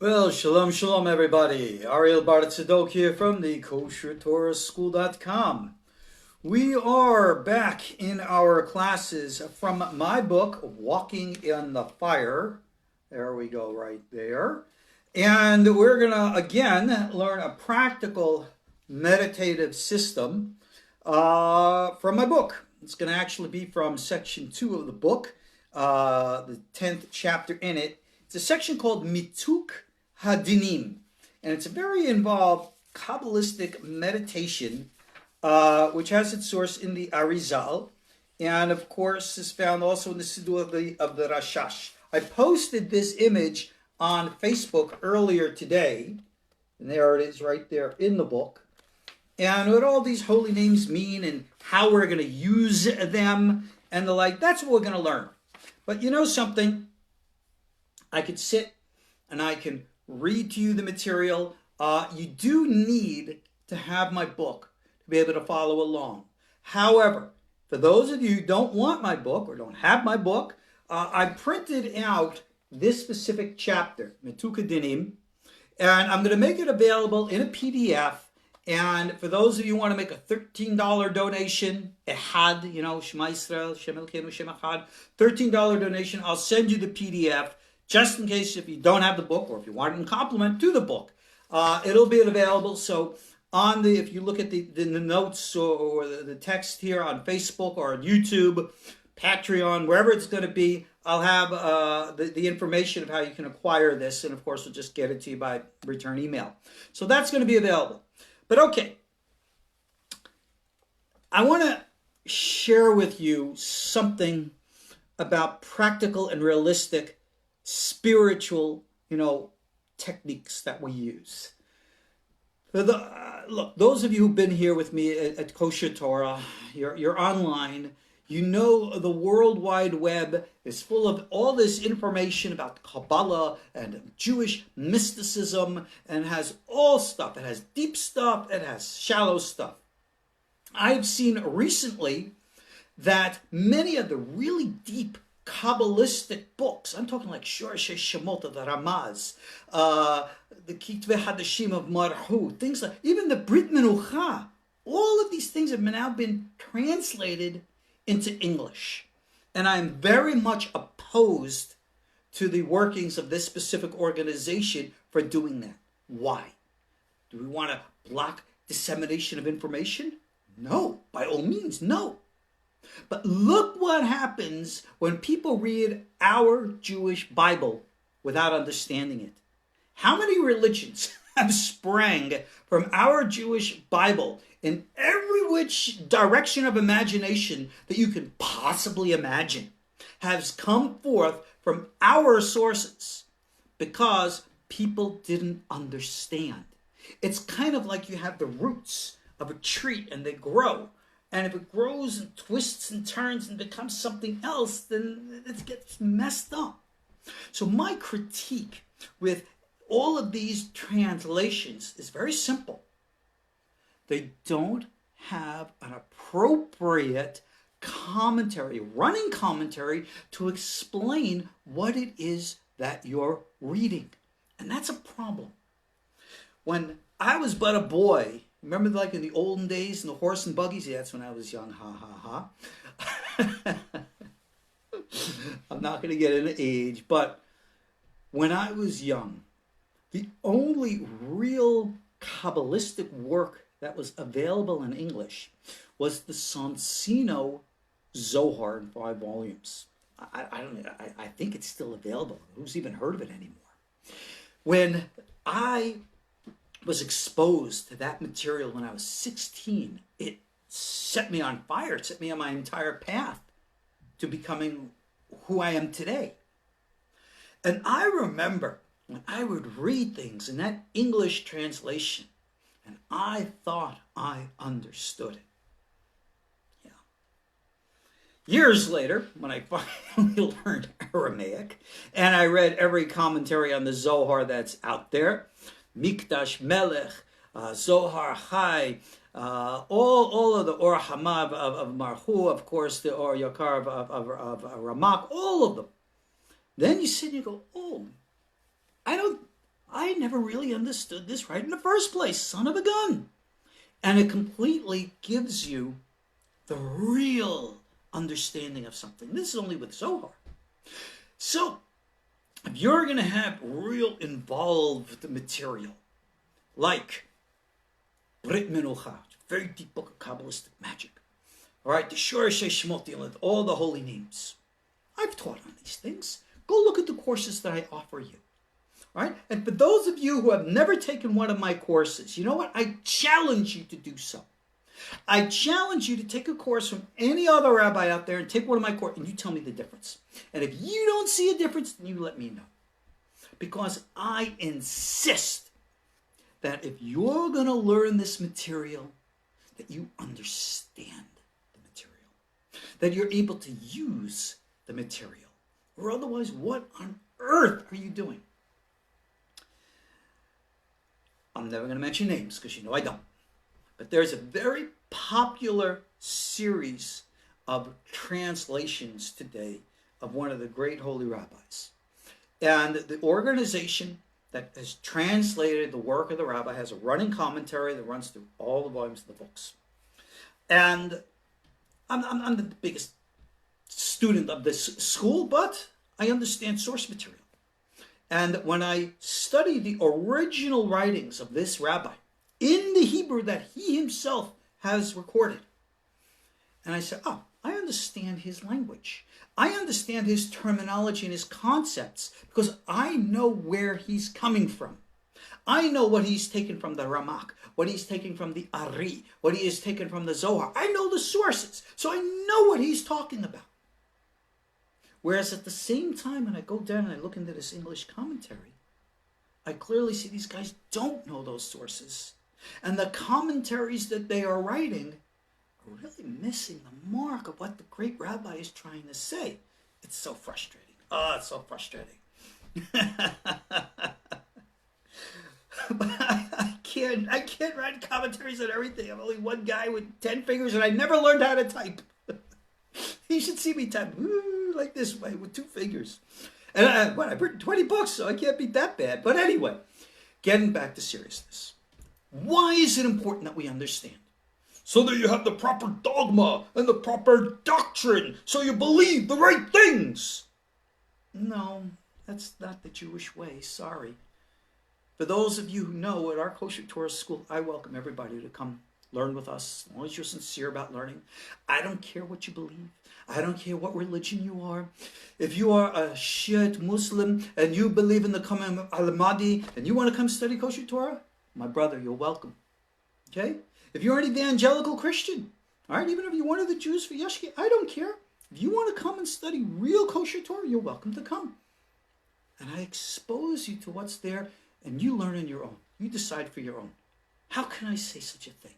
Well, shalom, shalom, everybody. Ariel Tzadok here from the KosherTorah School.com. We are back in our classes from my book, Walking in the Fire. There we go, right there. And we're going to, again, learn a practical meditative system from my book. It's going to actually be from section 2 of the book, the 10th chapter in it. It's a section called Mituk HaDinim, and it's a very involved Kabbalistic meditation, which has its source in the Arizal, and of course is found also in the Siddur of the Rashash. I posted this image on Facebook earlier today, and there it is right there in the book, and what all these holy names mean and how we're going to use them and the like. That's what we're going to learn. But you know something? I could sit and I can read to you the material. You do need to have my book to be able to follow along. However, for those of you who don't want my book or don't have my book, I printed out this specific chapter, Mituk HaDinim, and I'm going to make it available in a PDF. And for those of you who want to make a $13 donation, Ehad, Shema Yisrael, Shem Elokeinu, Shem Echad, $13 donation, I'll send you the PDF, just in case if you don't have the book or if you want it in compliment to the book. It'll be available. So if you look at the notes or the text here on Facebook or on YouTube, Patreon, wherever it's going to be, I'll have the information of how you can acquire this. And of course, we'll just get it to you by return email. So that's going to be available. But okay, I want to share with you something about practical and realistic spiritual, techniques that we use. Look, those of you who've been here with me at Kosher Torah, you're online. You know the World Wide Web is full of all this information about Kabbalah and Jewish mysticism, and has all stuff. It has deep stuff, it has shallow stuff. I've seen recently that many of the really deep Kabbalistic books, I'm talking like Shoresh Shemot of the Ramaz, the Kitvei Hadashim of Marhu, things like, even the Brit Menucha, all of these things have now been translated into English. And I'm very much opposed to the workings of this specific organization for doing that. Why? Do we want to block dissemination of information? No, by all means, no. But look what happens when people read our Jewish Bible without understanding it. How many religions have sprang from our Jewish Bible in every which direction of imagination that you can possibly imagine has come forth from our sources because people didn't understand. It's kind of like you have the roots of a tree and they grow. And if it grows and twists and turns and becomes something else, then it gets messed up. So my critique with all of these translations is very simple. They don't have an appropriate commentary, running commentary, to explain what it is that you're reading. And that's a problem. When I was but a boy, remember like in the olden days in the horse and buggies? Yeah, that's when I was young, ha, ha, ha. I'm not going to get into age, but when I was young, the only real Kabbalistic work that was available in English was the Sonsino Zohar in 5 volumes. I think it's still available. Who's even heard of it anymore? When I was exposed to that material when I was 16, it set me on fire. It set me on my entire path to becoming who I am today. And I remember when I would read things in that English translation, and I thought I understood it. Yeah. Years later, when I finally learned Aramaic, and I read every commentary on the Zohar that's out there, Mikdash Melech, Zohar Chai, all of the Or Hamav of Marhu, of course, the Or Yakar of Ramak, all of them. Then you sit and you go, oh, I never really understood this right in the first place, son of a gun. And it completely gives you the real understanding of something. This is only with Zohar. So, if you're going to have real involved material, like Brit Menucha, very deep book of Kabbalistic magic, all right, the Shoresh Shemot dealing with all the holy names. I've taught on these things. Go look at the courses that I offer you. All right? And for those of you who have never taken one of my courses, you know what? I challenge you to do so. I challenge you to take a course from any other rabbi out there and take one of my courses, and you tell me the difference. And if you don't see a difference, then you let me know. Because I insist that if you're going to learn this material, that you understand the material, that you're able to use the material, or otherwise, what on earth are you doing? I'm never going to mention names because you know I don't. But there's a very popular series of translations today of one of the great holy rabbis. And the organization that has translated the work of the rabbi has a running commentary that runs through all the volumes of the books. And I'm the biggest student of this school, but I understand source material. And when I study the original writings of this rabbi in the Hebrew that he himself has recorded, and I said, oh, I understand his language. I understand his terminology and his concepts because I know where he's coming from. I know what he's taken from the Ramak, what he's taken from the Ari, what he has taken from the Zohar. I know the sources, so I know what he's talking about. Whereas at the same time, when I go down and I look into this English commentary, I clearly see these guys don't know those sources. And the commentaries that they are writing are really missing the mark of what the great rabbi is trying to say. It's so frustrating. Oh, it's so frustrating. But I can't write commentaries on everything. I'm only one guy with 10 fingers and I never learned how to type. You should see me type like this way with 2 fingers. And I've written 20 books, so I can't be that bad. But anyway, getting back to seriousness. Why is it important that we understand? So that you have the proper dogma and the proper doctrine, so you believe the right things. No, that's not the Jewish way, sorry. For those of you who know, at our KosherTorah School, I welcome everybody to come learn with us, as long as you're sincere about learning. I don't care what you believe. I don't care what religion you are. If you are a Shiite Muslim and you believe in the Kamam al-Mahdi and you want to come study KosherTorah, my brother, you're welcome. Okay? If you're an evangelical Christian, all right, even if you're one of the Jews for Yeshki, I don't care. If you want to come and study real KosherTorah, you're welcome to come. And I expose you to what's there, and you learn on your own. You decide for your own. How can I say such a thing?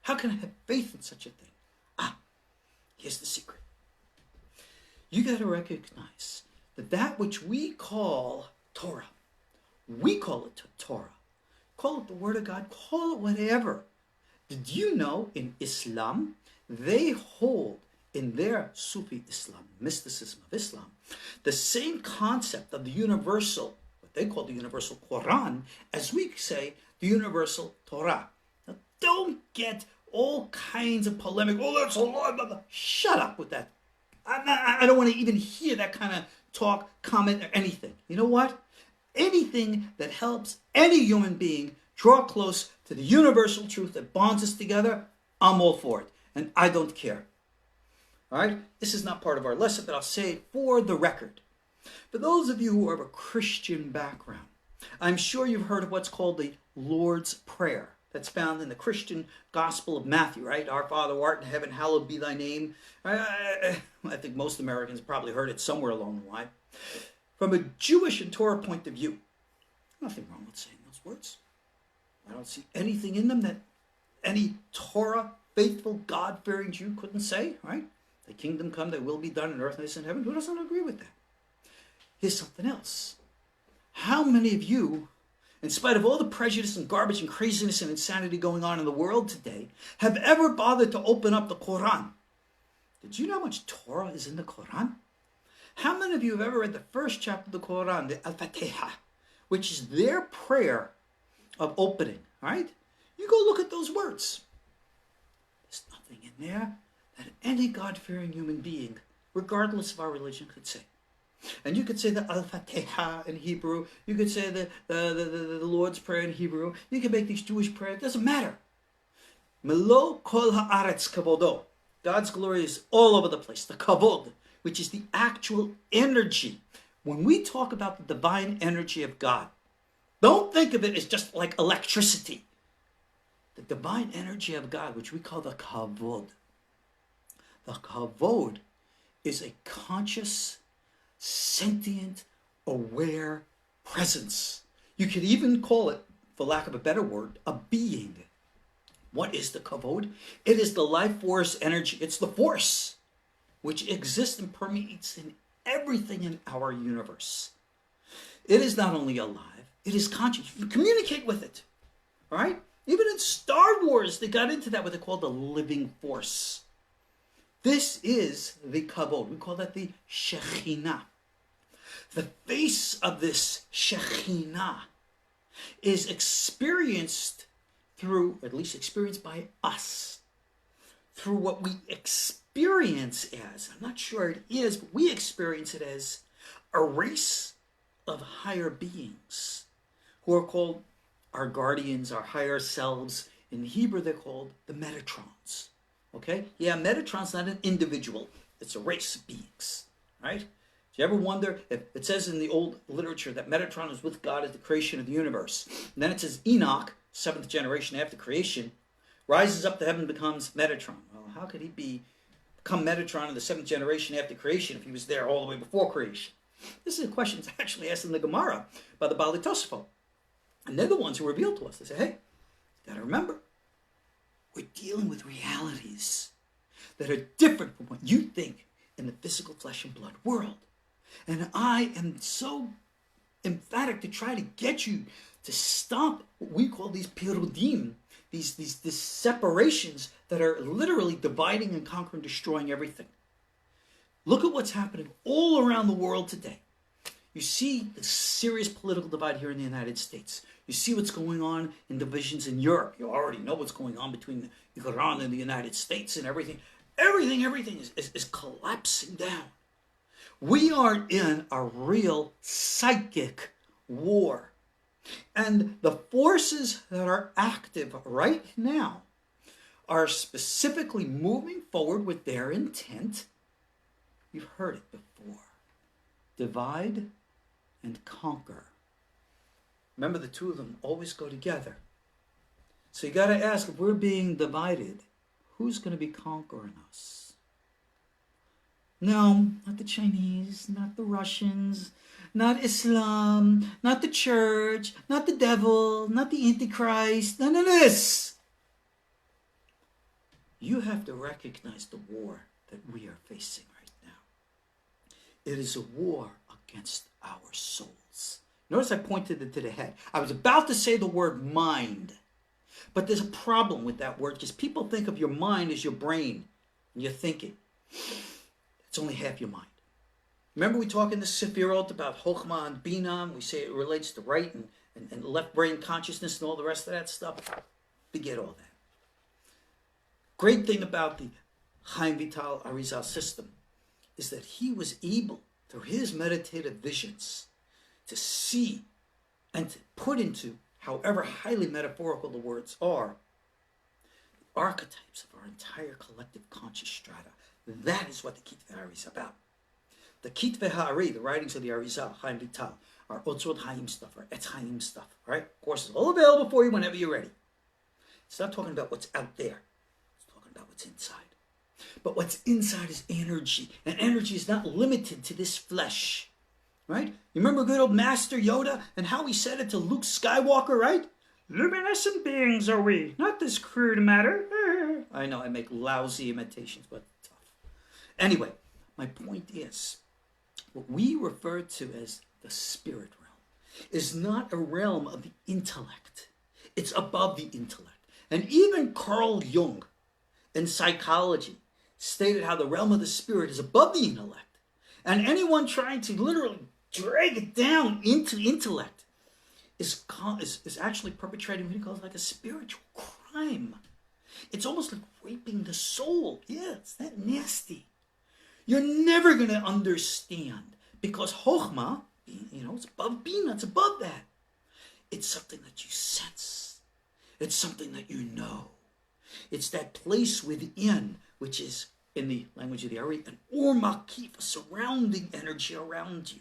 How can I have faith in such a thing? Here's the secret. You got to recognize that which we call Torah, we call it Torah. Call it the Word of God, call it whatever. Did you know in Islam, they hold in their Sufi Islam, mysticism of Islam, the same concept of the universal, what they call the universal Quran, as we say the universal Torah. Now, don't get all kinds of polemic. Oh, that's a lie. Blah, blah. Shut up with that. I don't want to even hear that kind of talk, comment, or anything. You know what? Anything that helps any human being draw close to the universal truth that bonds us together, I'm all for it. And I don't care. All right? This is not part of our lesson, but I'll say it for the record. For those of you who have a Christian background, I'm sure you've heard of what's called the Lord's Prayer. That's found in the Christian Gospel of Matthew, right? Our Father who art in heaven, hallowed be thy name. I think most Americans probably heard it somewhere along the line. From a Jewish and Torah point of view, nothing wrong with saying those words. I don't see anything in them that any Torah, faithful, God-fearing Jew couldn't say, right? Thy kingdom come, thy will be done on earth as in heaven. Who doesn't agree with that? Here's something else. How many of you, in spite of all the prejudice and garbage and craziness and insanity going on in the world today, have ever bothered to open up the Quran? Did you know how much Torah is in the Quran? How many of you have ever read the first chapter of the Quran, the Al-Fatiha, which is their prayer of opening, right? You go look at those words. There's nothing in there that any God-fearing human being, regardless of our religion, could say. And you could say the Al-Fatiha in Hebrew. You could say the Lord's Prayer in Hebrew. You could make these Jewish prayers. It doesn't matter. Melo kol haaretz kavodo. God's glory is all over the place. The kavod, which is the actual energy. When we talk about the divine energy of God, don't think of it as just like electricity. The divine energy of God, which we call the kavod. The kavod is a conscious, sentient, aware presence. You could even call it, for lack of a better word, a being. What is the kavod? It is the life force energy. It's the force which exists and permeates in everything in our universe. It is not only alive, it is conscious. You communicate with it, right? Even in Star Wars, they got into that, what they call the living force. This is the kavod. We call that the Shekhinah. The face of this Shekhinah is experienced through, at least experienced by us, through what we experience as, I'm not sure it is, but we experience it as a race of higher beings who are called our guardians, our higher selves. In Hebrew, they're called the Metatrons. Okay? Yeah, Metatron's not an individual. It's a race of beings, right? Do you ever wonder, if it says in the old literature that Metatron is with God at the creation of the universe. And then it says Enoch, 7th generation after creation, rises up to heaven and becomes Metatron. Well, how could he become Metatron in the 7th generation after creation if he was there all the way before creation? This is a question that's actually asked in the Gemara by the Baal Tosafot. And they're the ones who reveal to us. They say, hey, you got to remember, we're dealing with realities that are different from what you think in the physical flesh and blood world. And I am so emphatic to try to get you to stop what we call these pirudim, these separations that are literally dividing and conquering, destroying everything. Look at what's happening all around the world today. You see the serious political divide here in the United States. You see what's going on in divisions in Europe. You already know what's going on between Iran and the United States and everything. Everything is collapsing down. We are in a real psychic war. And the forces that are active right now are specifically moving forward with their intent. You've heard it before. Divide and conquer. Remember, the two of them always go together. So you got to ask, if we're being divided, who's going to be conquering us? No, not the Chinese, not the Russians, not Islam, not the church, not the devil, not the Antichrist, none of this. You have to recognize the war that we are facing right now. It is a war against our souls. Notice I pointed it to the head. I was about to say the word mind, but there's a problem with that word because people think of your mind as your brain and your thinking. It's only half your mind. Remember we talk in the Sefirot about Chokhmah and Binah. We say it relates to right and left brain consciousness and all the rest of that stuff. Forget all that. Great thing about the Chaim Vital Arizal system is that he was able, through his meditative visions, to see and to put into, however highly metaphorical the words are, the archetypes of our entire collective conscious strata. That is what the Kitvei Hari is about. The Kitvei Hari, the writings of the Arizal, Chaim Vital, are Otzrot Chaim stuff, or Etz Chaim stuff, right? Of course, it's all available for you whenever you're ready. It's not talking about what's out there. It's talking about what's inside. But what's inside is energy, and energy is not limited to this flesh, right? You remember good old Master Yoda and how he said it to Luke Skywalker, right? Luminescent beings are we, not this crude matter. I know I make lousy imitations, but tough. Anyway, my point is, what we refer to as the spirit realm is not a realm of the intellect. It's above the intellect. And even Carl Jung in psychology stated how the realm of the spirit is above the intellect. And anyone trying to literally drag it down into intellect is actually perpetrating what he calls like a spiritual crime. It's almost like raping the soul. Yeah, it's that nasty. You're never going to understand because Chokhmah, it's above Bina, it's above that. It's something that you sense. It's something that you know. It's that place within, which is, in the language of the Ariel, an or makif, a surrounding energy around you.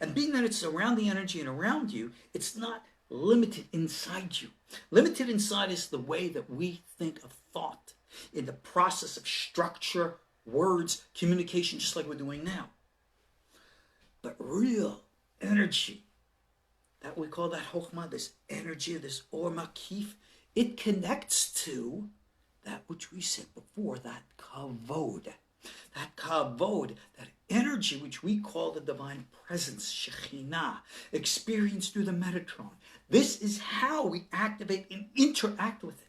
And being that it's surrounding energy and around you, it's not limited inside you. Limited inside is the way that we think of thought in the process of structure, words, communication, just like we're doing now. But real energy, that we call that Chokhmah, this energy, this or makif, it connects to that which we said before, that kavod. That kavod, that energy which we call the divine presence, Shekhinah, experienced through the Metatron. This is how we activate and interact with it.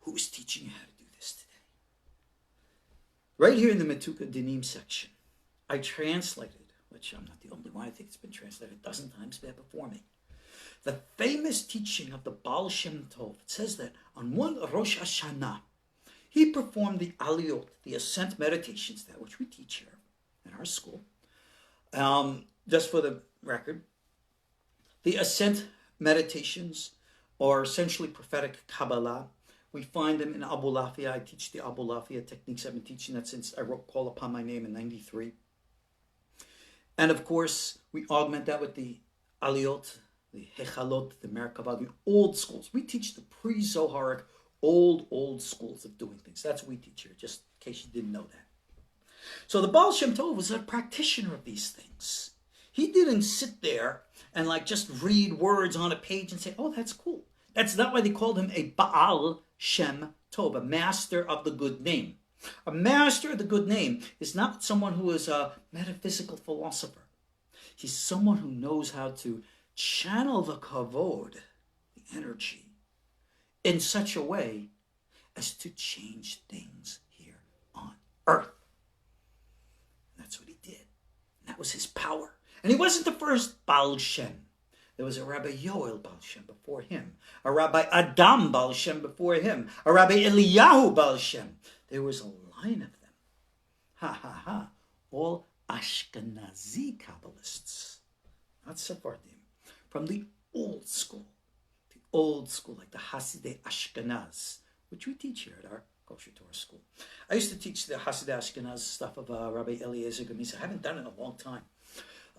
Who is teaching you how to do this today? Right here in the Mituk HaDinim section, I translated, which I'm not the only one, I think it's been translated a dozen times before me, the famous teaching of the Baal Shem Tov. It says that on one Rosh Hashanah, he performed the Aliyot, the ascent meditations, that which we teach here in our school. Just for the record, the ascent meditations are essentially prophetic Kabbalah. We find them in Abu Lafia. I teach the Abu Lafia techniques. I've been teaching that since I wrote Call Upon My Name in 93. And of course, we augment that with the Aliyot, the Hechalot, the Merkavah, the old schools. We teach the pre-Zoharic, old schools of doing things. That's what we teach here, just in case you didn't know that. So the Baal Shem Tov was a practitioner of these things. He didn't sit there and just read words on a page and say, oh, that's cool. That's not why they called him a Baal Shem Tov, a master of the good name. A master of the good name is not someone who is a metaphysical philosopher. He's someone who knows how to channel the kavod, the energy, in such a way as to change things here on earth. And that's what he did. And that was his power. And he wasn't the first Baal Shem. There was a Rabbi Yoel Baal Shem before him, a Rabbi Adam Baal Shem before him, a Rabbi Eliyahu Baal Shem. There was a line of them. Ha ha ha. All Ashkenazi Kabbalists, not Sephardim, from the old school, like the Hasidei Ashkenaz, which we teach here at our KosherTorah School. I used to teach the Hasidei Ashkenaz stuff of Rabbi Eliezer Gamisa. I haven't done it in a long time.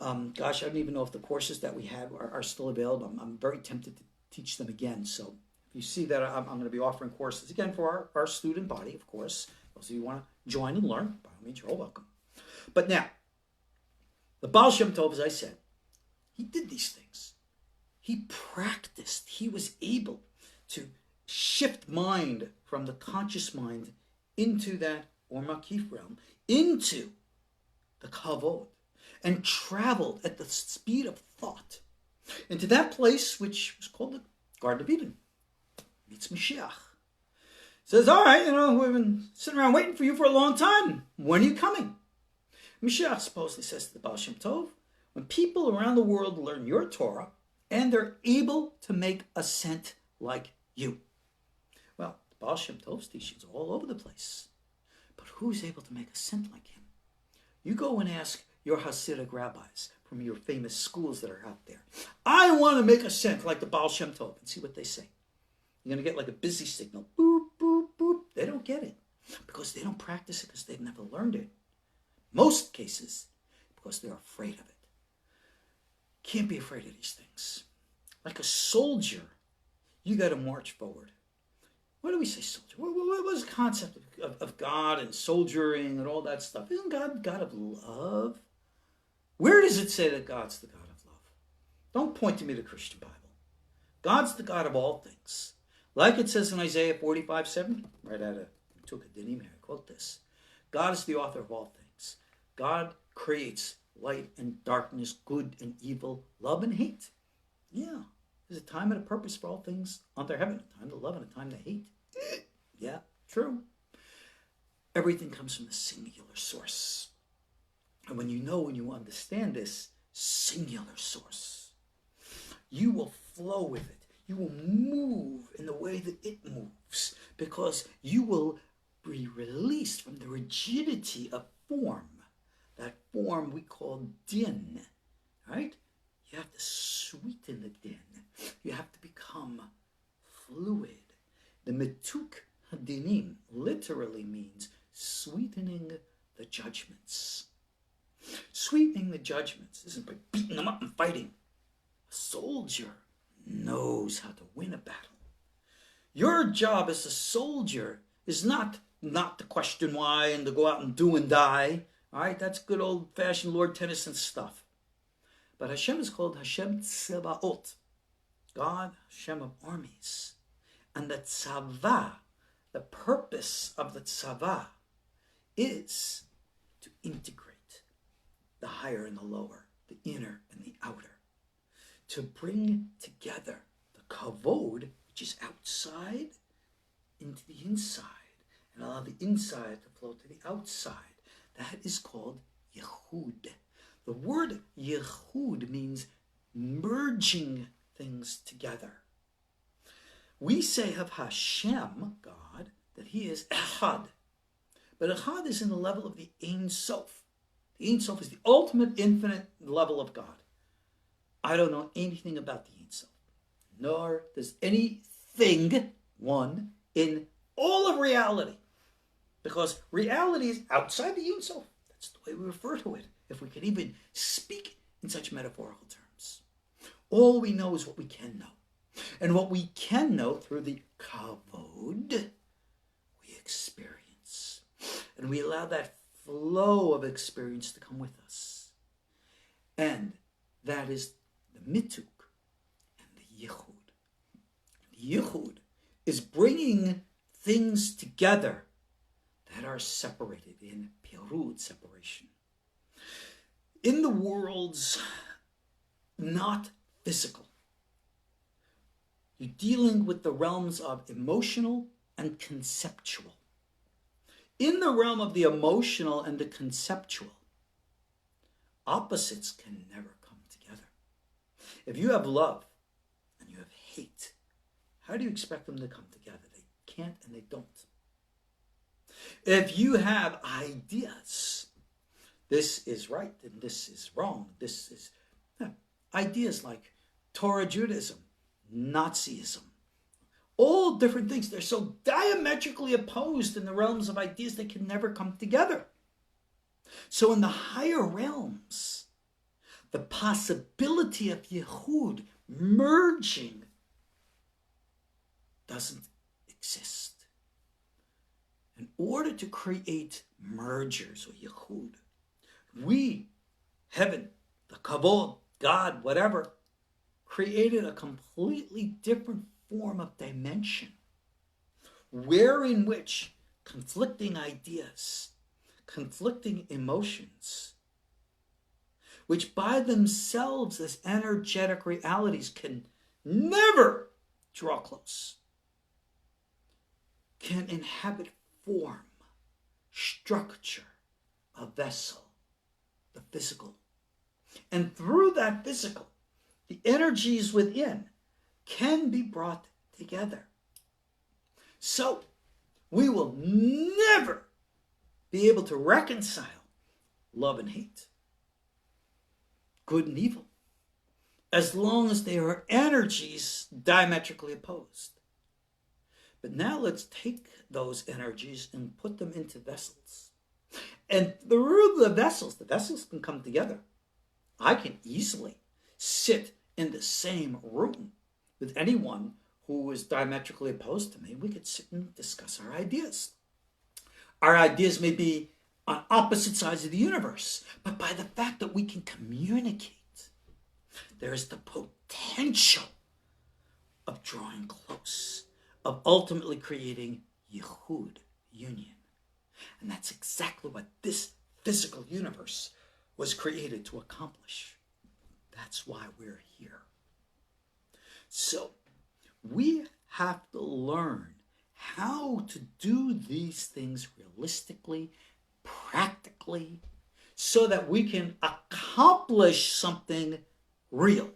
I don't even know if the courses that we had are still available. I'm very tempted to teach them again. So if you see that I'm going to be offering courses again for our student body, of course. Those of you who want to join and learn, by all means, you're all welcome. But now, the Baal Shem Tov, as I said, he did these things. He practiced. He was able to shift mind from the conscious mind into that or makif realm, into the kavod, and traveled at the speed of thought into that place which was called the Garden of Eden. Meets Mashiach. Says, all right, we've been sitting around waiting for you for a long time. When are you coming? Mashiach supposedly says to the Baal Shem Tov, when people around the world learn your Torah and they're able to make ascent like you. Well, the Baal Shem Tov's teachings are all over the place. But who's able to make ascent like him? You go and ask your Hasidic rabbis from your famous schools that are out there. I want to make ascent like the Baal Shem Tov, and see what they say. You're going to get like a busy signal. Boop, boop, boop. They don't get it because they don't practice it because they've never learned it. Most cases, because they're afraid of it. Can't be afraid of these things. Like a soldier, you got to march forward. Why do we say soldier? What was the concept of God and soldiering and all that stuff? Isn't God God of love? Where does it say that God's the God of love? Don't point to me the Christian Bible. God's the God of all things. Like it says in Isaiah 45:7, right out of Mituk HaDinim here, I quote this. God is the author of all things. God creates light and darkness, good and evil, love and hate. Yeah, there's a time and a purpose for all things under heaven, a time to love and a time to hate. Yeah, true. Everything comes from the singular source. And when you understand this singular source, you will flow with it. You will move in the way that it moves, because you will be released from the rigidity of form. That form we call din, right? You have to sweeten the din. You have to become fluid. The Mituk HaDinim literally means sweetening the judgments. Sweetening the judgments isn't by beating them up and fighting. A soldier knows how to win a battle. Your job as a soldier is not to question why and to go out and do and die. All right, that's good old-fashioned Lord Tennyson stuff. But Hashem is called Hashem Tzebaot, God, Hashem of armies. And the tzava, the purpose of the tzava, is to integrate the higher and the lower, the inner and the outer, to bring together the kavod, which is outside, into the inside, and allow the inside to flow to the outside. That is called Yehud. The word Yehud means merging things together. We say of Hashem, God, that he is Echad. But Echad is in the level of the Ein Sof. The Ein Sof is the ultimate infinite level of God. I don't know anything about the Ein Sof, nor does anything, one, in all of reality. Because reality is outside the Ein Sof. That's the way we refer to it, if we can even speak in such metaphorical terms. All we know is what we can know. And what we can know through the kavod, we experience. And we allow that flow of experience to come with us. And that is the mituk and the yichud. The yichud is bringing things together that are separated in pirud, separation. In the world's not physical, you're dealing with the realms of emotional and conceptual. In the realm of the emotional and the conceptual, opposites can never come together. If you have love and you have hate, how do you expect them to come together? They can't and they don't. If you have ideas, this is right and this is wrong, this is ideas like Torah Judaism, Nazism, all different things. They're so diametrically opposed in the realms of ideas they can never come together. So in the higher realms, the possibility of Yehud merging doesn't exist. In order to create mergers or Yehud, we, heaven, the Kabbalah, God, whatever, created a completely different form of dimension, wherein which conflicting ideas, conflicting emotions, which by themselves as energetic realities can never draw close, can inhabit form, structure, a vessel, the physical. And through that physical, the energies within can be brought together. So we will never be able to reconcile love and hate, good and evil, as long as they are energies diametrically opposed. But now let's take those energies and put them into vessels. And through the vessels can come together. I can easily sit in the same room with anyone who is diametrically opposed to me. We could sit and discuss our ideas. Our ideas may be on opposite sides of the universe, but by the fact that we can communicate, there is the potential of drawing close, of ultimately creating Yehud, union. And that's exactly what this physical universe was created to accomplish. That's why we're here. So we have to learn how to do these things realistically, practically, so that we can accomplish something real.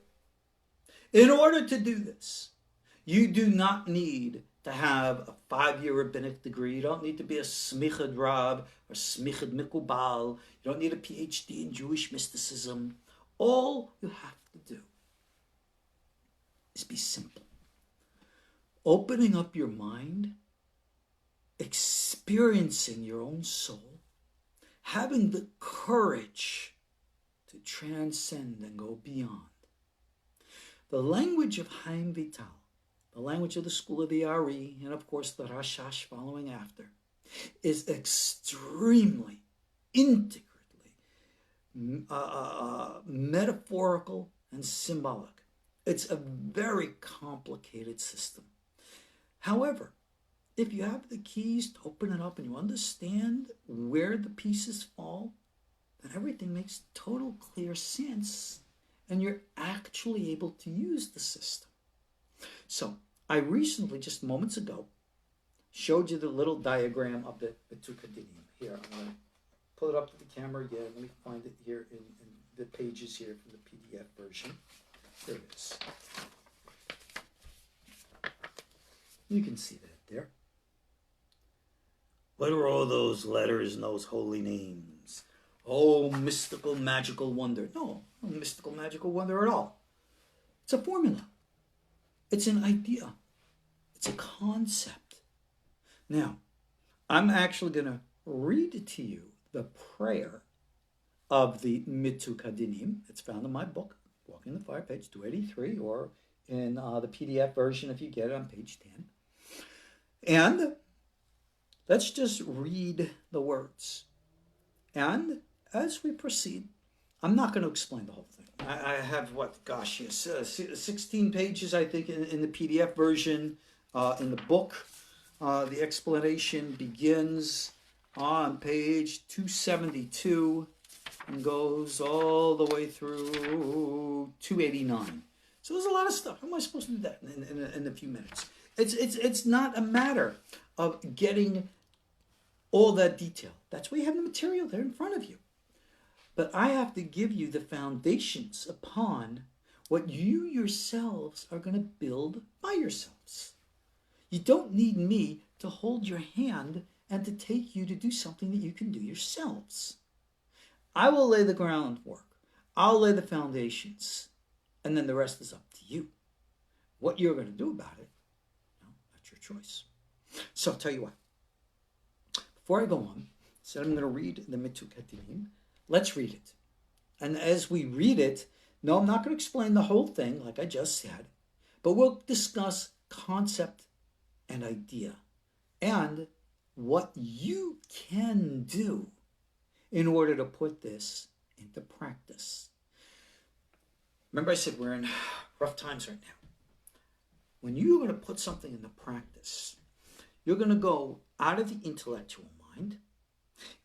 In order to do this, you do not need to have a 5-year rabbinic degree. You don't need to be a smichad rab or smichad mikubal. You don't need a PhD in Jewish mysticism. All you have to do is be simple. Opening up your mind, experiencing your own soul, having the courage to transcend and go beyond. The language of Chaim Vital, the language of the school of the Ari, and of course the Rashash following after, is extremely, integrally metaphorical and symbolic. It's a very complicated system. However, if you have the keys to open it up and you understand where the pieces fall, then everything makes total clear sense and you're actually able to use the system. So I recently, just moments ago, showed you the little diagram of the Mituk HaDinim. Here, I'm going to pull it up to the camera again. Let me find it here in the pages here from the PDF version. There it is. You can see that there. What are all those letters and those holy names? Oh, mystical, magical wonder. No mystical, magical wonder at all. It's a formula. It's an idea. It's a concept. Now, I'm actually going to read to you the prayer of the Mituk HaDinim. It's found in my book, Walking the Fire, page 283, or in the PDF version if you get it on page 10. And let's just read the words. And as we proceed, I'm not going to explain the whole thing. I have, 16 pages, I think, in the PDF version. In the book, the explanation begins on page 272 and goes all the way through 289. So there's a lot of stuff. How am I supposed to do that in a few minutes? It's not a matter of getting all that detail. That's why you have the material there in front of you. But I have to give you the foundations upon what you yourselves are going to build by yourselves. You don't need me to hold your hand and to take you to do something that you can do yourselves. I will lay the groundwork. I'll lay the foundations. And then the rest is up to you. What you're going to do about it, that's your choice. So I'll tell you what. Before I go on, I'm going to read the Mituk HaDinim. Let's read it. And as we read it, no, I'm not going to explain the whole thing like I just said, but we'll discuss concept and idea and what you can do in order to put this into practice. Remember I said we're in rough times right now. When you're going to put something into practice, you're going to go out of the intellectual mind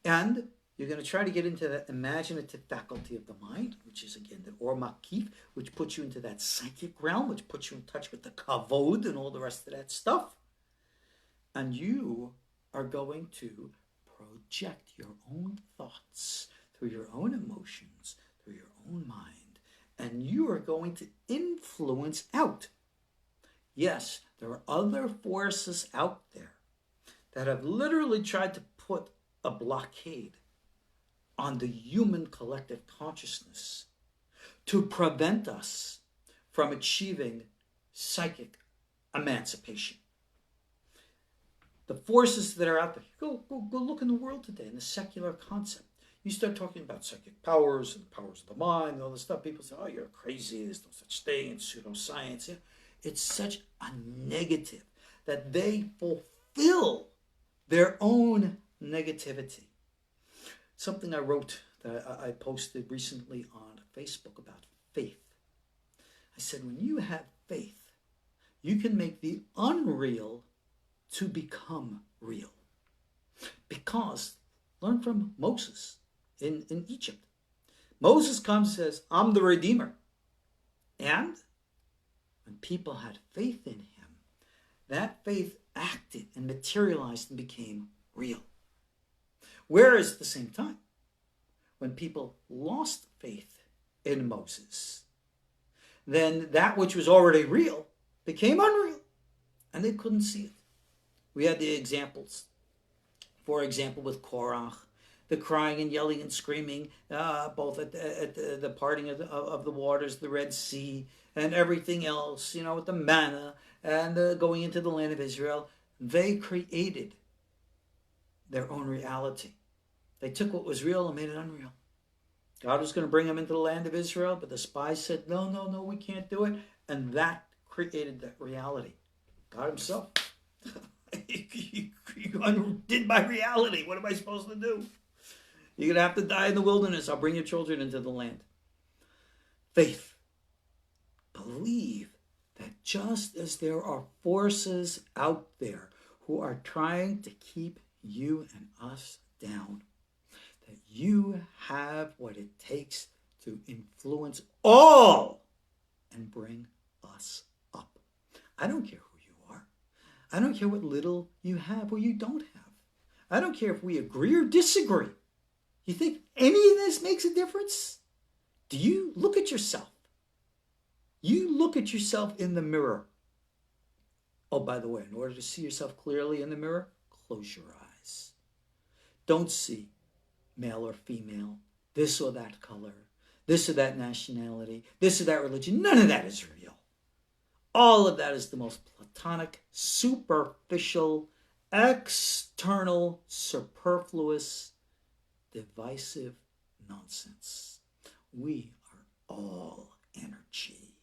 and you're going to try to get into that imaginative faculty of the mind, which is, again, the Or Makif, which puts you into that psychic realm, which puts you in touch with the Kavod and all the rest of that stuff. And you are going to project your own thoughts through your own emotions, through your own mind. And you are going to influence out. Yes, there are other forces out there that have literally tried to put a blockade on the human collective consciousness to prevent us from achieving psychic emancipation. The forces that are out there, go look in the world today in the secular concept. You start talking about psychic powers and powers of the mind and all this stuff. People say, oh, you're crazy. There's no such thing. It's pseudoscience. Yeah. It's such a negative that they fulfill their own negativity. Something I wrote that I posted recently on Facebook about faith. I said, when you have faith, you can make the unreal to become real. Because, learn from Moses in Egypt. Moses comes and says, I'm the Redeemer. And when people had faith in him, that faith acted and materialized and became real. Whereas at the same time, when people lost faith in Moses, then that which was already real became unreal, and they couldn't see it. We had the examples. For example, with Korach, the crying and yelling and screaming, both at the parting of the waters, the Red Sea, and everything else, with the manna and going into the land of Israel. They created their own reality. They took what was real and made it unreal. God was going to bring them into the land of Israel, but the spies said, no, we can't do it. And that created that reality. God himself, you undid my reality. What am I supposed to do? You're going to have to die in the wilderness. I'll bring your children into the land. Faith. Believe that just as there are forces out there who are trying to keep you and us down, that you have what it takes to influence all and bring us up. I don't care who you are. I don't care what little you have or you don't have. I don't care if we agree or disagree. You think any of this makes a difference? Do you look at yourself? You look at yourself in the mirror. Oh, by the way, in order to see yourself clearly in the mirror, close your eyes. Don't see male or female, this or that color, this or that nationality, this or that religion. None of that is real. All of that is the most platonic, superficial, external, superfluous, divisive nonsense. We are all energy.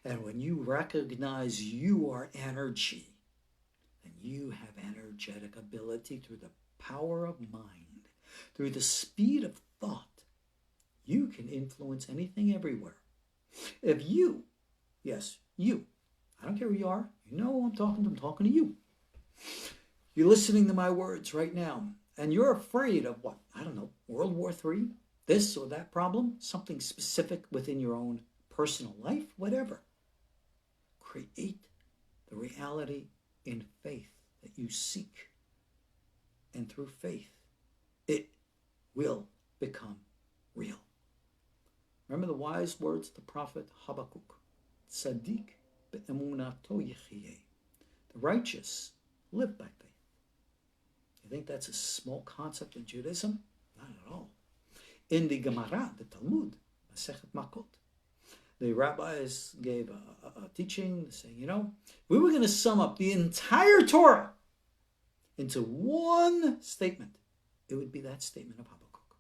And when you recognize you are energy, then you have energetic ability through the power of mind, through the speed of thought. You can influence anything everywhere. If you, yes, you, I don't care who you are, you know who I'm talking to you. You're listening to my words right now, and you're afraid of what? I don't know, World War III, this or that problem, something specific within your own personal life, whatever. Create the reality in faith that you seek. And through faith, it will become real. Remember the wise words of the prophet Habakkuk. Tzadok be'emunato yechyeh. The righteous live by faith. You think that's a small concept in Judaism? Not at all. In the Gemara, the Talmud, Masechet Makot, the rabbis gave a teaching saying, we were going to sum up the entire Torah into one statement. It would be that statement of Habakkuk.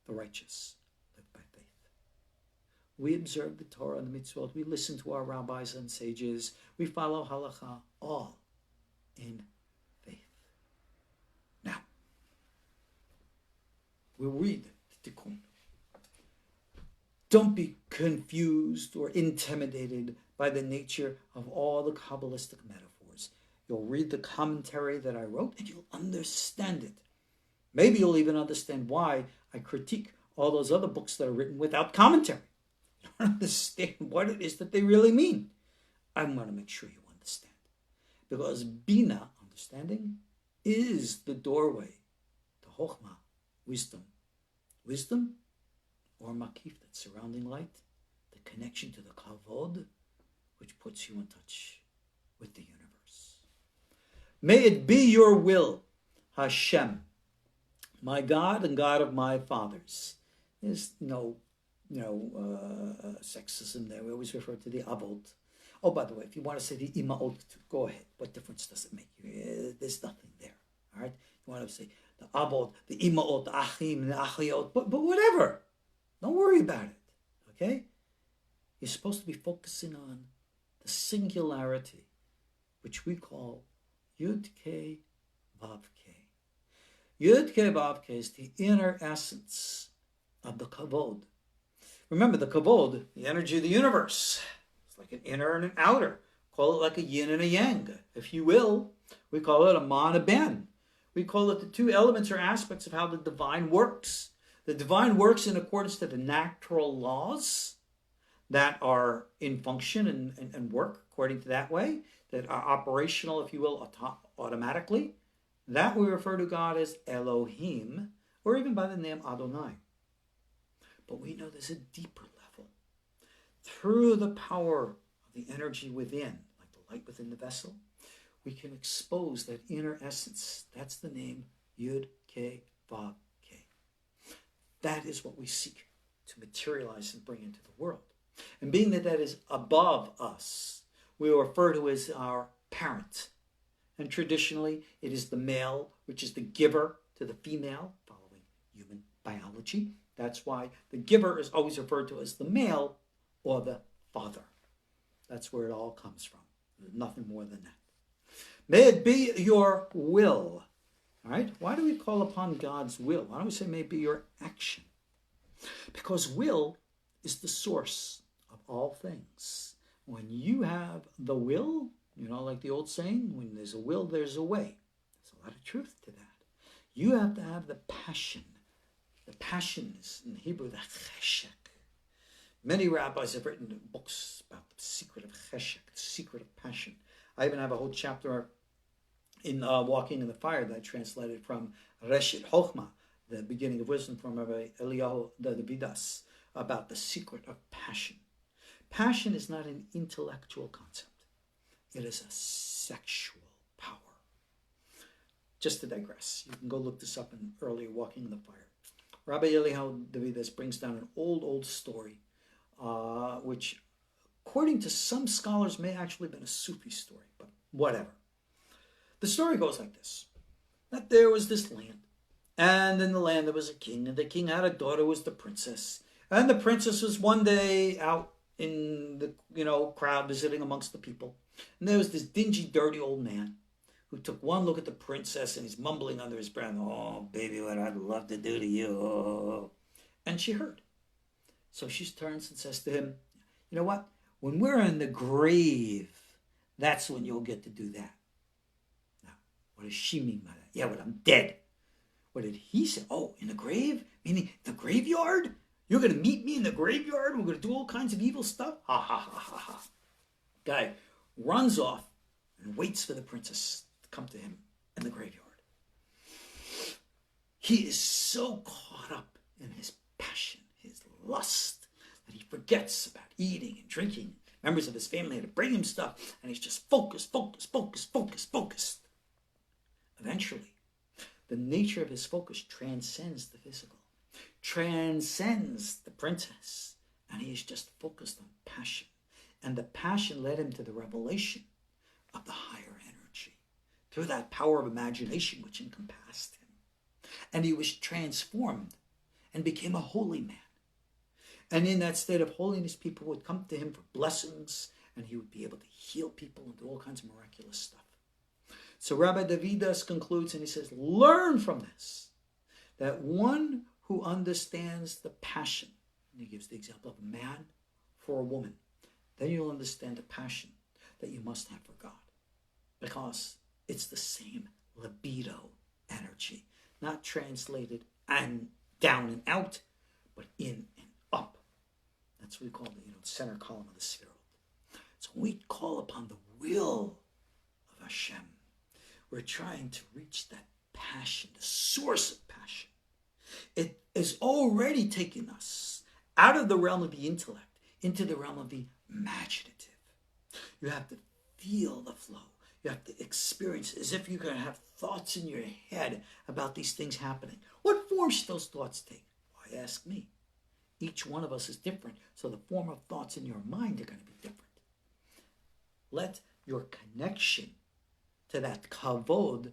The righteous live by faith. We observe the Torah and the mitzvot. We listen to our rabbis and sages. We follow halakha, all in faith. Now, we'll read the tikkun. Don't be confused or intimidated by the nature of all the Kabbalistic metaphors. You'll read the commentary that I wrote and you'll understand it. Maybe you'll even understand why I critique all those other books that are written without commentary. You don't understand what it is that they really mean. I want to make sure you understand. Because Bina, understanding, is the doorway to Chokhmah, wisdom. Wisdom, or makif, that surrounding light, the connection to the kavod, which puts you in touch with the universe. May it be your will, Hashem, my God and God of my fathers. There's no sexism there. We always refer to the avot. Oh, by the way, if you want to say the imaot, go ahead. What difference does it make? There's nothing there. All right? You want to say the avot, the imaot, the achim, the achiot, but whatever. Don't worry about it, okay? You're supposed to be focusing on the singularity, which we call Yud-Kei Vav-Kei. Yud-Kei Vav-Kei is the inner essence of the kavod. Remember, the kavod, the energy of the universe. It's like an inner and an outer. Call it like a yin and a yang, if you will. We call it a ma and a ben. We call it the two elements or aspects of how the divine works. The divine works in accordance to the natural laws that are in function and work according to that way, that are operational, if you will, automatically. That we refer to God as Elohim, or even by the name Adonai. But we know there's a deeper level. through the power of the energy within, like the light within the vessel, we can expose that inner essence. That's the name Yud Ke Vav Ke. That is what we seek to materialize and bring into the world. And being that that is above us, we refer to as our parent. And traditionally, it is the male, which is the giver, to the female, following human biology. That's why the giver is always referred to as the male or the father. That's where it all comes from. There's nothing more than that. May it be your will. All right? Why do we call upon God's will? Why don't we say may it be your action? Because will is the source of all things. When you have the will, like the old saying, when there's a will, there's a way. There's a lot of truth to that. You have to have the passion. The passion is, in Hebrew, the cheshek. Many rabbis have written books about the secret of cheshek, the secret of passion. I even have a whole chapter in Walking in the Fire that I translated from Reshet Chochmah, the beginning of wisdom, from Rabbi Eliyahu the Vidas, about the secret of passion. Passion is not an intellectual concept. It is a sexual power. Just to digress, you can go look this up in earlier Walking in the Fire. Rabbi Eliyahu the Vidas brings down an old story, which, according to some scholars, may actually have been a Sufi story, but whatever. The story goes like this, that there was this land, and in the land there was a king, and the king had a daughter who was the princess, and the princess was one day out in the crowd visiting amongst the people, and there was this dingy, dirty old man who took one look at the princess, and he's mumbling under his breath, "Oh, baby, what I'd love to do to you." And she heard. So she turns and says to him, "You know what? When we're in the grave, that's when you'll get to do that." Now, what does she mean by that? Yeah, but I'm dead. What did he say? Oh, in the grave? Meaning the graveyard? You're going to meet me in the graveyard? We're going to do all kinds of evil stuff? Ha, ha, ha, ha, ha. Guy runs off and waits for the princess to come to him in the graveyard. He is so caught up in his passion, his lust, that he forgets about eating and drinking. Members of his family had to bring him stuff, and he's just focused. Eventually, the nature of his focus transcends the physical, transcends the princess, and he is just focused on passion. And the passion led him to the revelation of the higher energy through that power of imagination which encompassed him. And he was transformed and became a holy man. And in that state of holiness, people would come to him for blessings, and he would be able to heal people and do all kinds of miraculous stuff. So Rabbi Davidas concludes, and he says, learn from this, that one who understands the passion, and he gives the example of a man for a woman, then you'll understand the passion that you must have for God, because it's the same libido energy, not translated and down and out, but in and up. That's what we call the center column of the sphere. So when we call upon the will of Hashem, we're trying to reach that passion, the source of passion. It is already taking us out of the realm of the intellect into the realm of the imaginative. You have to feel the flow. You have to experience it as if you're going to have thoughts in your head about these things happening. What form should those thoughts take? Why ask me? Each one of us is different, so the form of thoughts in your mind are going to be different. Let your connection to that kavod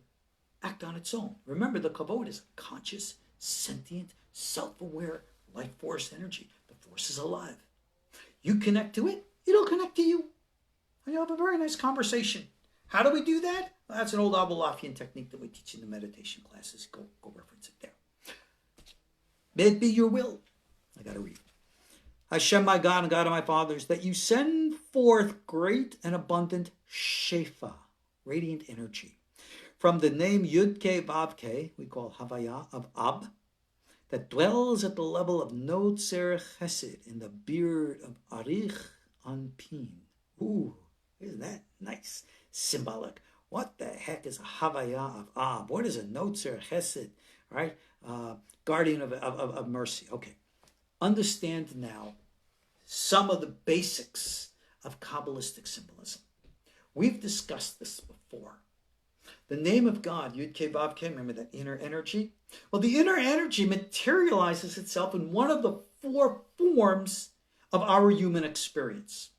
act on its own. Remember, the kavod is a conscious, sentient, self-aware life force energy. The force is alive. You connect to it, it'll connect to you. And you'll have a very nice conversation. How do we do that? Well, that's an old Abulafian technique that we teach in the meditation classes. Go reference it there. May it be your will. I got to read. Hashem, my God and God of my fathers, that you send forth great and abundant shefa, radiant energy, from the name Yud Ke Vav Ke, we call Havaya of Ab, that dwells at the level of Notzer Chesed in the beard of Arich Anpin. Ooh, isn't that nice? Symbolic. What the heck is a Havaya of Ab? What is a Notzer Chesed? Right? Guardian of mercy. Okay. Understand now some of the basics of Kabbalistic symbolism. We've discussed this before. The name of God, Yud Kei Vav Kei, remember that inner energy? Well, the inner energy materializes itself in one of the four forms of our human experience.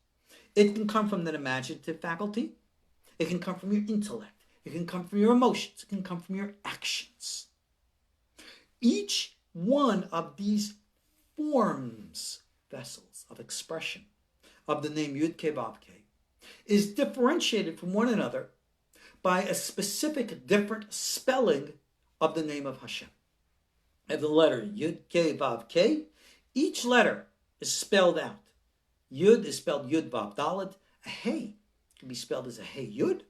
It can come from the imaginative faculty. It can come from your intellect. It can come from your emotions. It can come from your actions. Each one of these forms, vessels of expression of the name Yud Kei Vav Kei, is differentiated from one another by a specific different spelling of the name of Hashem. And the letter Yud Kei Vav Kei, each letter is spelled out. Yud is spelled Yud Vav Dalet. A Hey can be spelled as a Hey Yud,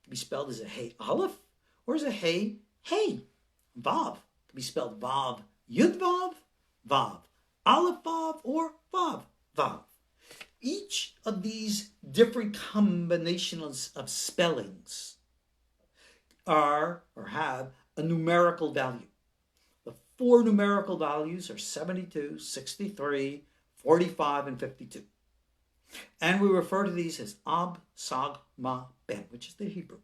can be spelled as a Hey Aleph, or as a Hey Hey. Vav can be spelled Vav Yud Vav, Vav Aleph Vav, or Vav Vav. Each of these different combinations of spellings are or have a numerical value. The four numerical values are 72, 63, 45, and 52. And we refer to these as Ab, Sag, Ma, Ben, which is the Hebrew.